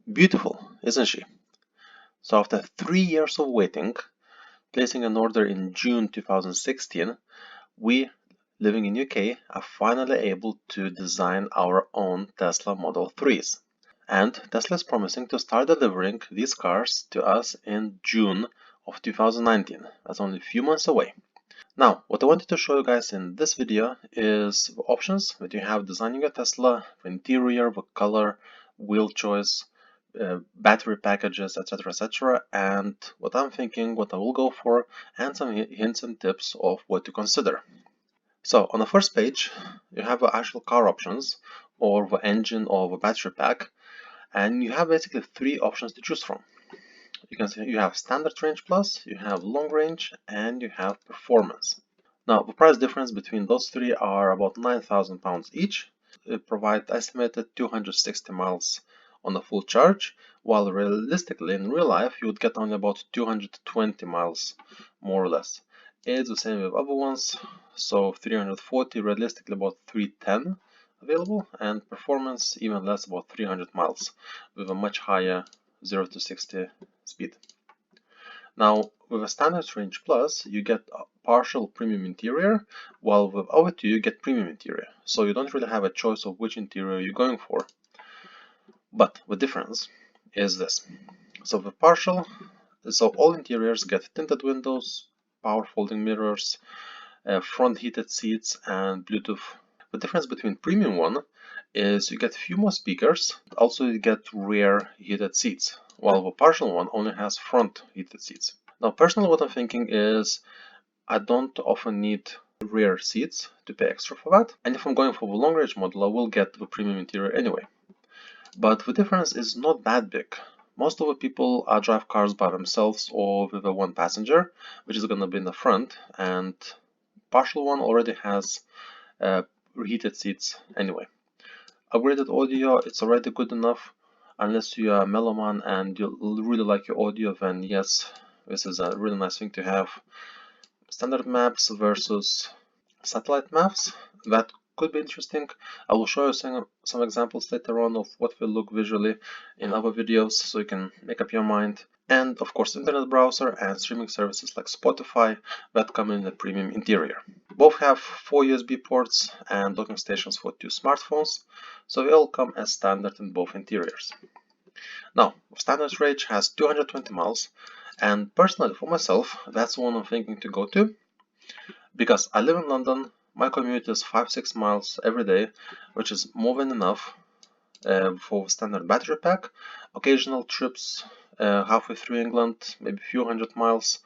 Beautiful, isn't she? So after 3 years of waiting, placing an order in June 2016, we, living in UK, are finally able to design our own Tesla Model 3s. And Tesla is promising to start delivering these cars to us in June of 2019. That's only a few months away. Now, what I wanted to show you guys in this video is the options that you have designing a Tesla, the interior, the color, wheel choice, battery packages, etc. And what I'm thinking, what I will go for, and some hints and tips of what to consider. So on the first page, you have the actual car options, or the engine or the battery pack, and you have basically three options to choose from. You can see you have standard range plus, you have long range, and you have performance. Now, the price difference between those three are about £9,000 each. It provides estimated 260 miles on a full charge, while realistically in real life you would get only about 220 miles, more or less. It's the same with other ones, so 340, realistically about 310 available, and performance even less, about 300 miles, with a much higher 0 to 60 speed. Now, with a standard range plus, you get a partial premium interior, while with other two, you get premium interior. So you don't really have a choice of which interior you're going for. But the difference is this. So the partial, so all interiors get tinted windows, power folding mirrors, front heated seats, and Bluetooth. The difference between premium one is you get few more speakers, also you get rear heated seats, while the partial one only has front heated seats. Now personally what I'm thinking is I don't often need rear seats to pay extra for that, and if I'm going for the long range model I will get the premium interior anyway. But the difference is not that big. Most of the people drive cars by themselves or with a one passenger, which is going to be in the front, and partial one already has heated seats anyway. Upgraded audio, it's already good enough. Unless you are a meloman and you really like your audio, then yes, this is a really nice thing to have. Standard maps versus satellite maps, that could be interesting. I will show you some examples later on of what will look visually in other videos, so you can make up your mind. And of course internet browser and streaming services like Spotify that come in the premium interior. Both have 4 USB ports and docking stations for 2 smartphones, so they all come as standard in both interiors. Now, standard range has 220 miles, and personally for myself, that's one I'm thinking to go to, because I live in London, my commute is 5-6 miles every day, which is more than enough for standard battery pack. Occasional trips halfway through England, maybe a few hundred miles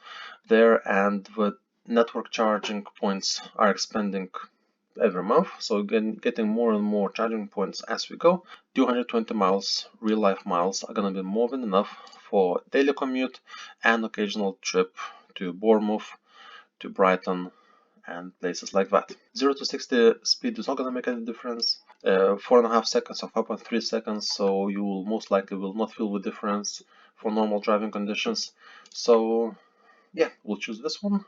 there, and the network charging points are expanding every month, so getting more and more charging points as we go. 220 miles, real life miles, are going to be more than enough for daily commute and occasional trip to Bournemouth, to Brighton, and places like that. 0 to 60 speed is not going to make any difference. 4.5 seconds or 5.3 seconds, so you will most likely will not feel the difference for normal driving conditions. So yeah, we'll choose this one.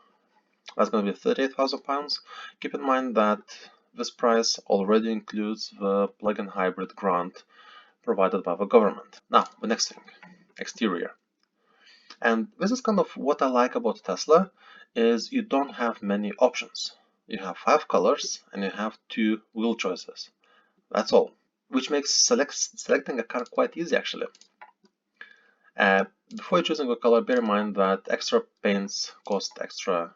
That's going to be £38,000. Keep in mind that this price already includes the plug-in hybrid grant provided by the government. Now, the next thing, exterior. And this is kind of what I like about Tesla, is you don't have many options. You have 5 colors and you have 2 wheel choices. That's all, which makes selecting a car quite easy actually. Before choosing a color, bear in mind that extra paints cost extra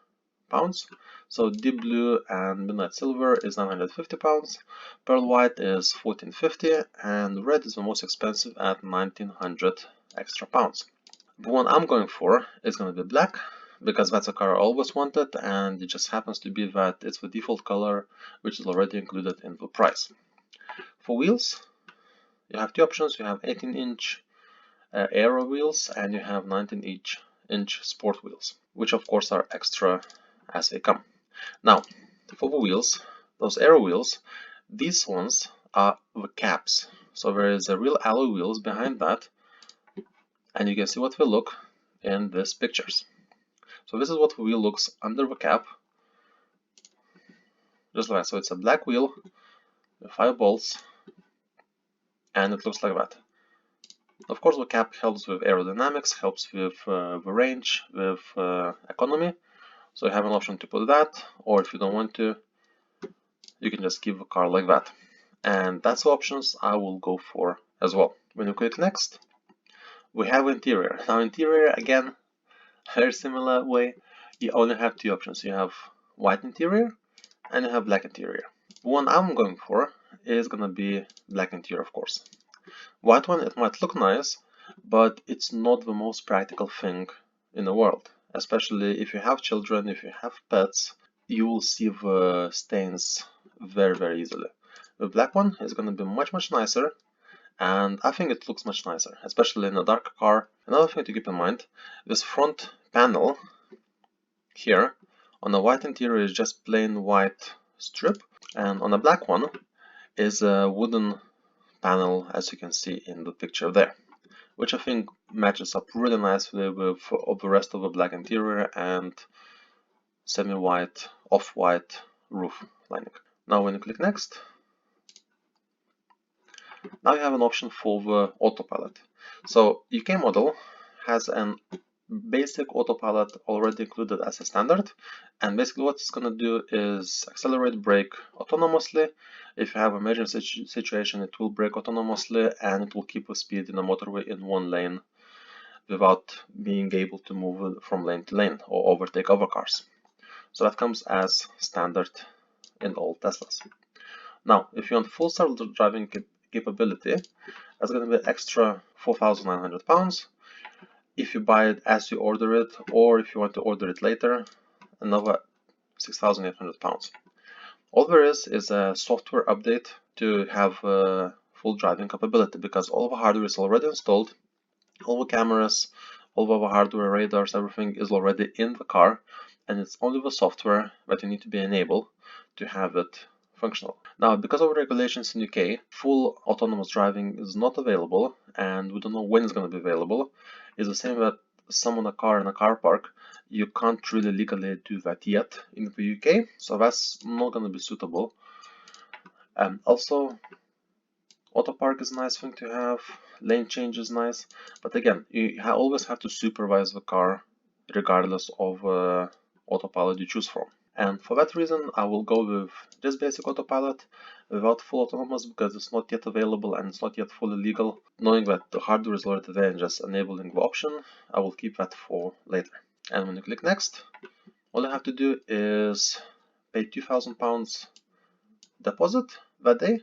pounds. So deep blue and midnight silver is £950, pearl white is £1450, and red is the most expensive at 1900 extra pounds. The one I'm going for is going to be black, because that's a car I always wanted, and it just happens to be that it's the default color, which is already included in the price. For wheels, you have 2 options. You have 18-inch aero wheels and you have 19-inch sport wheels, which of course are extra as they come. Now, for the wheels, those aero wheels, these ones are the caps. So there is a real alloy wheels behind that, and you can see what they look in these pictures. So this is what the wheel looks under the cap, just like that. So it's a black wheel with 5 bolts, and it looks like that. Of course, the cap helps with aerodynamics, helps with the range, with economy. So you have an option to put that, or if you don't want to, you can just keep the car like that. And that's the options I will go for as well. When you click next, we have interior. Now interior, again, very similar way, you only have two options. You have white interior and you have black interior. The one I'm going for is gonna be black interior, of course. White one, it might look nice, but it's not the most practical thing in the world. Especially if you have children, if you have pets, you will see the stains very easily. The black one is gonna be much nicer, and I think it looks much nicer, especially in a dark car. Another thing to keep in mind, this front panel here on the white interior is just plain white strip, and on the black one is a wooden panel, as you can see in the picture there, which I think matches up really nicely with the rest of the black interior and semi-white, off-white roof lining. Now when you click next, now you have an option for the autopilot. So UK model has an basic autopilot already included as a standard, and basically what it's going to do is accelerate, brake autonomously. If you have an emergency situation, it will brake autonomously, and it will keep the speed in the motorway in one lane without being able to move from lane to lane or overtake other cars. So that comes as standard in all Teslas. Now if you want full self-driving capability, that's going to be extra £4,900 if you buy it as you order it, or if you want to order it later, another £6,800. All there is a software update to have full driving capability, because all the hardware is already installed, all the cameras, all the hardware, radars, everything is already in the car, and it's only the software that you need to be enabled to have it functional. Now, because of regulations in UK, full autonomous driving is not available, and we don't know when it's going to be available. It's the same that summon a car in a car park. You can't really legally do that yet in the UK, so that's not going to be suitable. Also, auto park is a nice thing to have, lane change is nice, but again, you always have to supervise the car regardless of autopilot you choose from. And for that reason, I will go with just basic autopilot without full autonomous, because it's not yet available and it's not yet fully legal. Knowing that the hardware is already there and just enabling the option, I will keep that for later. And when you click next, all you have to do is pay £2,000 deposit that day,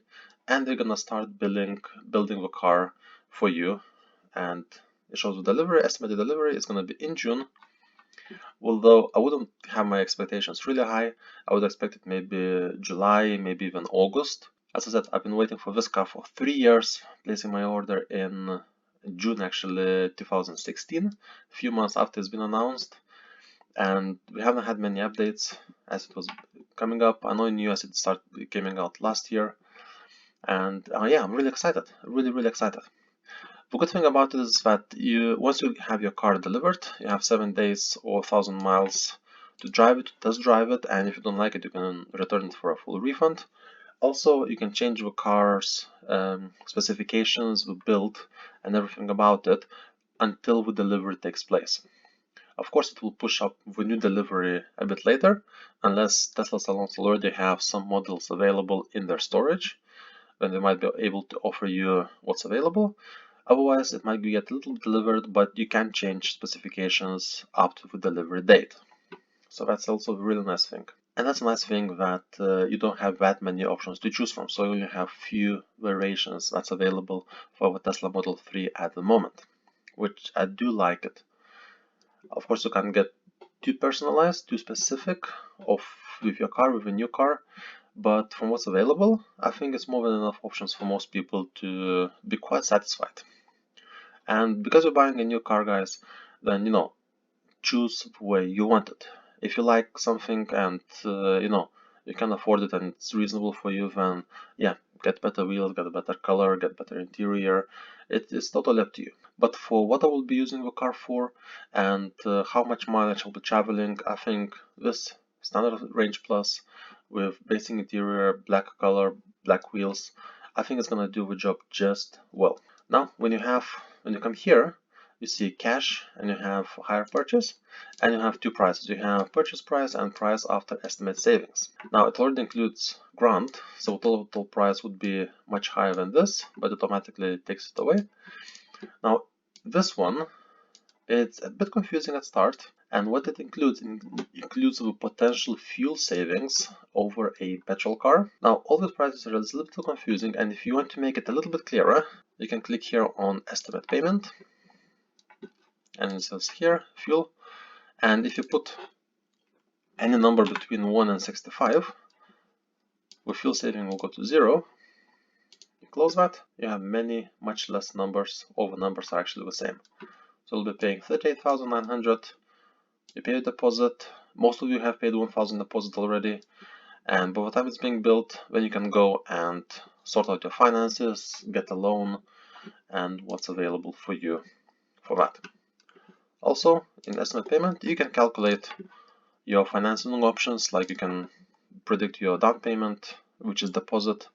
and they're gonna start building the car for you. And it shows the delivery, estimated delivery is gonna be in June. Although I wouldn't have my expectations really high, I would expect it maybe July, maybe even August. As I said, I've been waiting for this car for 3 years, placing my order in June actually 2016, a few months after it's been announced, and we haven't had many updates as it was coming up. I know in the US it started coming out last year, and yeah, I'm really excited, really excited. The good thing about it is that once you have your car delivered, you have 7 days or 1,000 miles to drive it, to test drive it, and if you don't like it, you can return it for a full refund. Also, you can change the car's specifications, the build, and everything about it until the delivery takes place. Of course, it will push up the new delivery a bit later, unless Tesla salons already have some models available in their storage, then they might be able to offer you what's available. Otherwise, it might get a little delivered, but you can change specifications up to the delivery date. So that's also a really nice thing. And that's a nice thing that you don't have that many options to choose from. So you only have few variations that's available for the Tesla Model 3 at the moment, which I do like it. Of course, you can get too personalized, too specific with your car, with a new car. But from what's available, I think it's more than enough options for most people to be quite satisfied. And because you're buying a new car, guys, then choose the way you want it. If you like something and you can afford it and it's reasonable for you, then yeah, get better wheels, get a better color, get better interior. It is totally up to you. But for what I will be using the car for and how much mileage I'll be traveling, I think this standard range plus with basic interior, black color, black wheels, I think it's gonna do the job just well. Now, when you have when you come here, you see cash and you have hire purchase, and you have two prices. You have purchase price and price after estimate savings. Now it already includes grant, so total price would be much higher than this, but it automatically takes it away. Now this one, it's a bit confusing at start, and what it includes the potential fuel savings over a petrol car. Now all these prices are a little bit confusing, and if you want to make it a little bit clearer, you can click here on estimate payment, and it says here fuel, and if you put any number between 1 and 65, the fuel saving will go to 0. You close that, you have much less numbers. All the numbers are actually the same. So you'll be paying 38,900. You pay a deposit. Most of you have paid 1,000 deposit already, and by the time it's being built, then you can go and sort out your finances, get a loan, and what's available for you for that. Also, in estimate payment, you can calculate your financing options, like you can predict your down payment, which is deposit,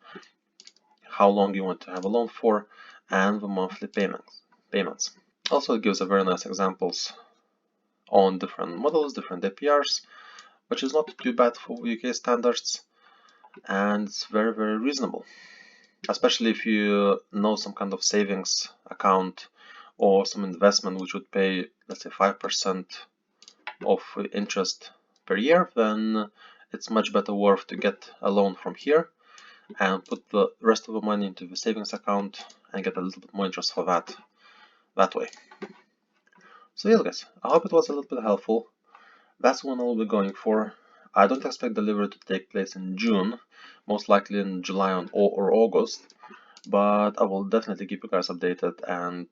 how long you want to have a loan for, and the monthly payments. Also, it gives a very nice examples on different models, different APRs, which is not too bad for UK standards, and it's very, very reasonable, especially if you know some kind of savings account or some investment which would pay, let's say, 5% of interest per year. Then it's much better worth to get a loan from here and put the rest of the money into the savings account and get a little bit more interest for that way. So yes guys, I hope it was a little bit helpful. That's one I'll be going for. I don't expect delivery to take place in June, most likely in July or August, but I will definitely keep you guys updated, and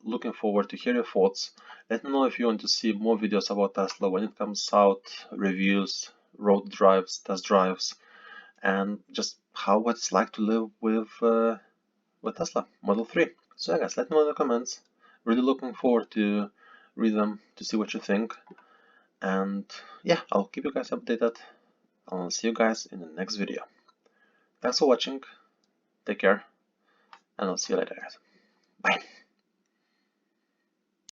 looking forward to hear your thoughts. Let me know if you want to see more videos about Tesla when it comes out, reviews, road drives, test drives, and just what it's like to live with Tesla Model 3. So yeah guys, let me know in the comments. Really looking forward to read them, to see what you think. And yeah, I'll keep you guys updated. I'll see you guys in the next video. Thanks for watching. Take care. And I'll see you later guys. Bye.